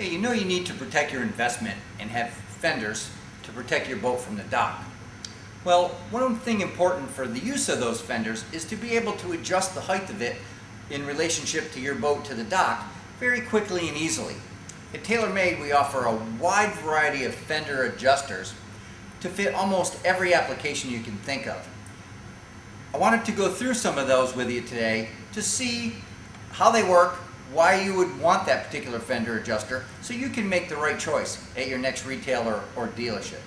Okay, you know you need to protect your investment and have fenders to protect your boat from the dock. Well, one thing important for the use of those fenders is to be able to adjust the height of it in relationship to your boat to the dock very quickly and easily. At TaylorMade, we offer a wide variety of fender adjusters to fit almost every application you can think of. I wanted to go through some of those with you today to see how they work, why you would want that particular fender adjuster, so you can make the right choice at your next retailer or dealership.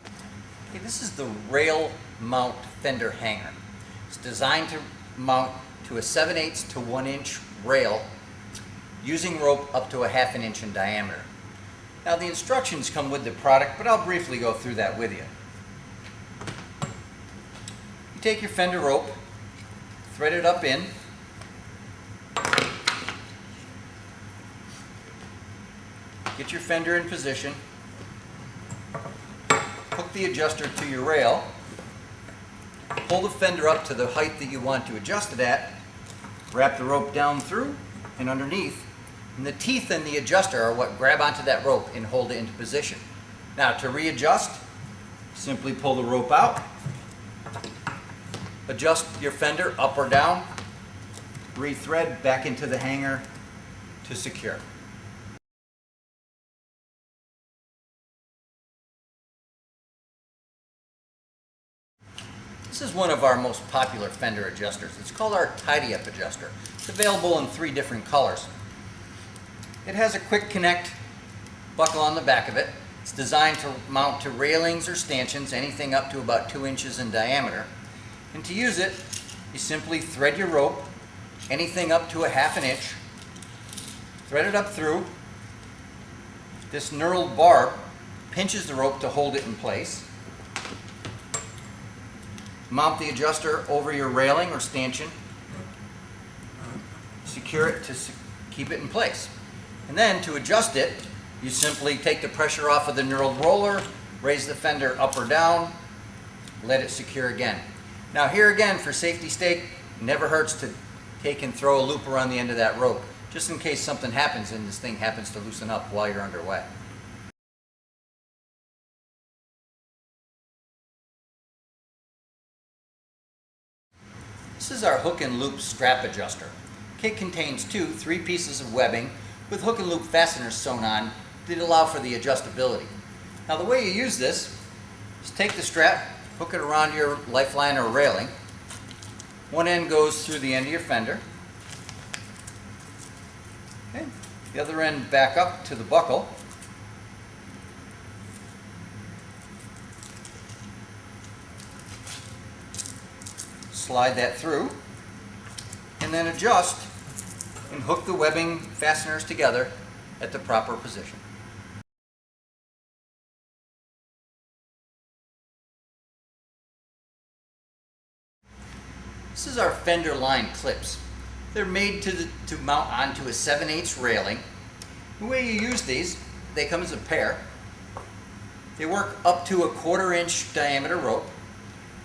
Okay, this is the rail mount fender hanger. It's designed to mount to a 7/8 to 1 inch rail using rope up to a 1/2 inch in diameter. Now the instructions come with the product, but I'll briefly go through that with you. You take your fender rope, thread it up in, get your fender in position, hook the adjuster to your rail, pull the fender up to the height that you want to adjust it at, wrap the rope down through and underneath, and the teeth and the adjuster are what grab onto that rope and hold it into position. Now to readjust, simply pull the rope out, adjust your fender up or down, re-thread back into the hanger to secure. This is one of our most popular fender adjusters. It's called our Tidy Up adjuster. It's available in 3 different colors. It has a quick connect buckle on the back of it. It's designed to mount to railings or stanchions, anything up to about 2 inches in diameter. And to use it, you simply thread your rope, anything up to a 1/2 inch, thread it up through. This knurled barb pinches the rope to hold it in place. Mount the adjuster over your railing or stanchion. Secure it to keep it in place. And then to adjust it, you simply take the pressure off of the knurled roller, raise the fender up or down, let it secure again. Now here again, for safety's sake, never hurts to take and throw a loop around the end of that rope, just in case something happens and this thing happens to loosen up while you're underway. This is our hook and loop strap adjuster. Kit contains 3 pieces of webbing with hook and loop fasteners sewn on that allow for the adjustability. Now the way you use this is take the strap, hook it around your lifeline or railing. One end goes through the end of your fender. Okay. The other end back up to the buckle. Slide that through and then adjust and hook the webbing fasteners together at the proper position. This is our fender line clips. They're made to mount onto a 7/8 railing. The way you use these, they come as a pair. They work up to a 1/4 inch diameter rope.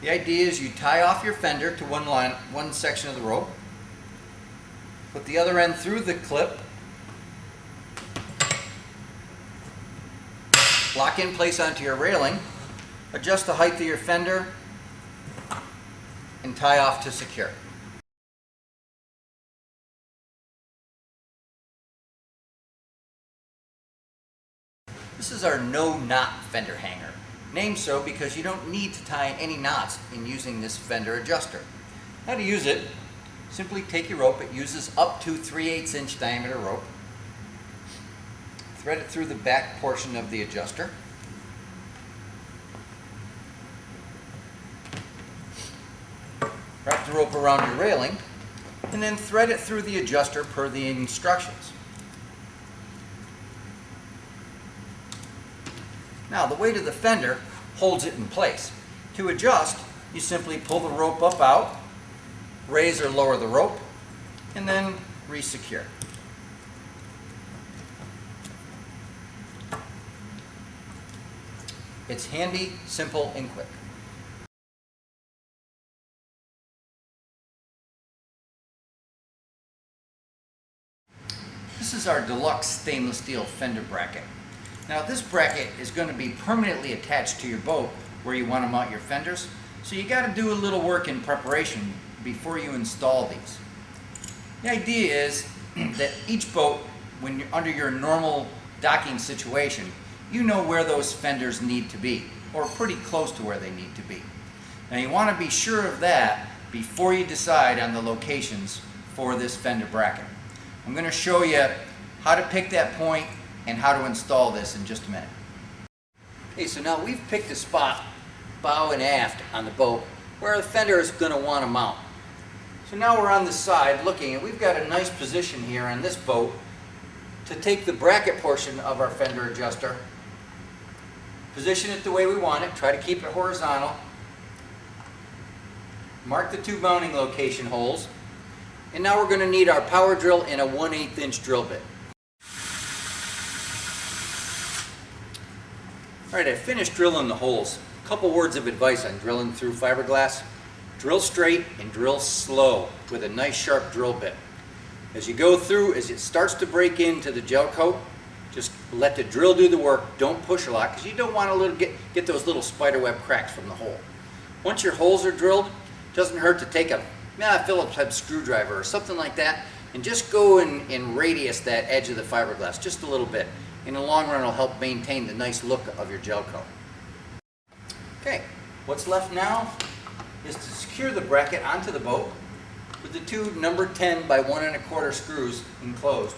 The idea is you tie off your fender to one section of the rope, put the other end through the clip, lock in place onto your railing, adjust the height of your fender, and tie off to secure. This is our no knot fender hanger, named so because you don't need to tie any knots in using this fender adjuster. How to use it: simply take your rope. It uses up to 3/8 inch diameter rope. Thread it through the back portion of the adjuster. Wrap the rope around your railing and then thread it through the adjuster per the instructions. Now the weight of the fender holds it in place. To adjust, you simply pull the rope up out, raise or lower the rope, and then re-secure. It's handy, simple, and quick. This is our deluxe stainless steel fender bracket. Now this bracket is going to be permanently attached to your boat where you want to mount your fenders, so you got to do a little work in preparation before you install these. The idea is that each boat, when you're under your normal docking situation, you know where those fenders need to be, or pretty close to where they need to be. Now you want to be sure of that before you decide on the locations for this fender bracket. I'm going to show you how to pick that point and how to install this in just a minute. Okay, so now we've picked a spot, bow and aft on the boat, where the fender is going to want to mount. So now we're on the side looking, and we've got a nice position here on this boat to take the bracket portion of our fender adjuster, position it the way we want it, try to keep it horizontal, mark the two mounting location holes, and now we're going to need our power drill and a 1/8 inch drill bit. Alright, I finished drilling the holes. A couple words of advice on drilling through fiberglass. Drill straight and drill slow with a nice sharp drill bit. As you go through, as it starts to break into the gel coat, just let the drill do the work. Don't push a lot because you don't want to get those little spiderweb cracks from the hole. Once your holes are drilled, it doesn't hurt to take a Phillips head screwdriver or something like that and just go and radius that edge of the fiberglass just a little bit. In the long run, it'll help maintain the nice look of your gel coat. Okay, what's left now is to secure the bracket onto the boat with the two number 10 by 1 1/4 screws enclosed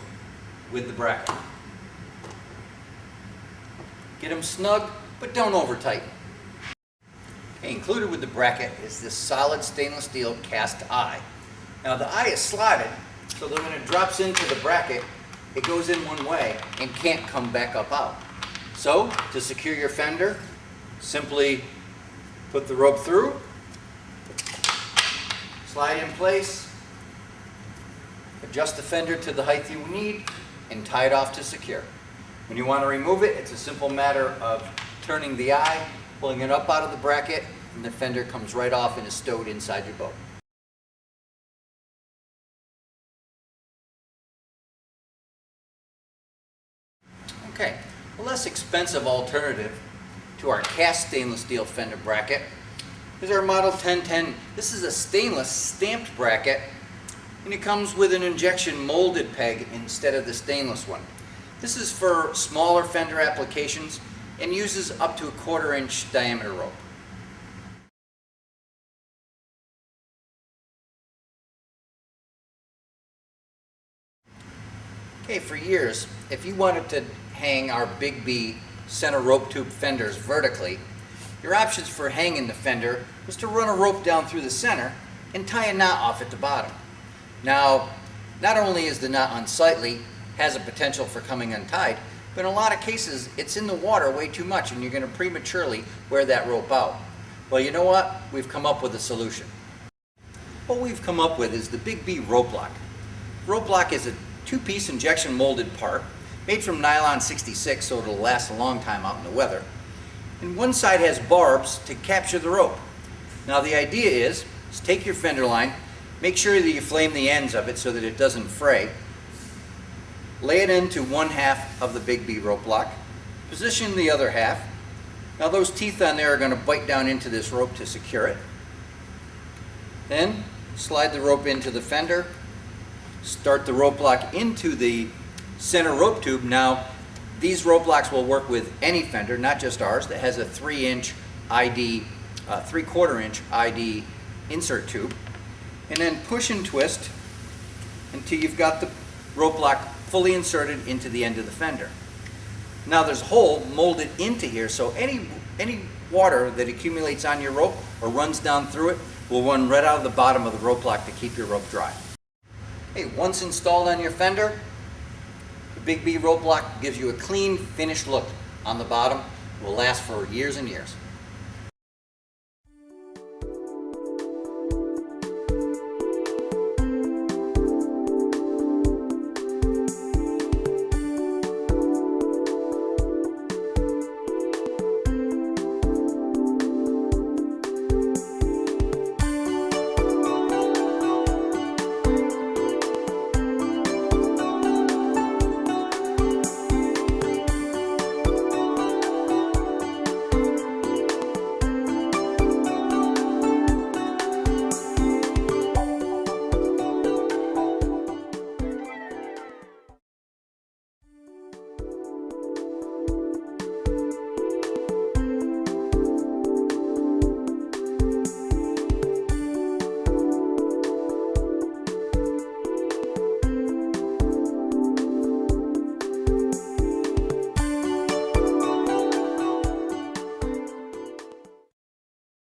with the bracket. Get them snug, but don't over tighten. Okay, included with the bracket is this solid stainless steel cast eye. Now the eye is slotted so that when it drops into the bracket, it goes in one way and can't come back up out. So to secure your fender, simply put the rope through, slide in place, adjust the fender to the height you need, and tie it off to secure. When you want to remove it, it's a simple matter of turning the eye, pulling it up out of the bracket, and the fender comes right off and is stowed inside your boat. Okay, a less expensive alternative to our cast stainless steel fender bracket is our Model 1010. This is a stainless stamped bracket, and it comes with an injection molded peg instead of the stainless one. This is for smaller fender applications and uses up to a 1/4 inch diameter rope. Okay, for years, if you wanted to hang our Big B center rope tube fenders vertically, your options for hanging the fender was to run a rope down through the center and tie a knot off at the bottom. Now, not only is the knot unsightly, has a potential for coming untied, but in a lot of cases it's in the water way too much and you're going to prematurely wear that rope out. Well, you know what? We've come up with a solution. What we've come up with is the Big B rope lock. Rope lock is a two-piece injection molded part made from nylon 66 so it'll last a long time out in the weather. And one side has barbs to capture the rope. Now the idea is take your fender line, make sure that you flame the ends of it so that it doesn't fray, lay it into 1/2 of the Big B rope lock, position the other half. Now those teeth on there are going to bite down into this rope to secure it. Then slide the rope into the fender, start the rope lock into the center rope tube. Now these rope locks will work with any fender, not just ours, that has a 3-inch ID, 3/4 inch ID insert tube. And then push and twist until you've got the rope lock fully inserted into the end of the fender. Now there's a hole molded into here, so any water that accumulates on your rope or runs down through it will run right out of the bottom of the rope lock to keep your rope dry. Hey, once installed on your fender, the Big B rope lock gives you a clean, finished look on the bottom. It will last for years and years.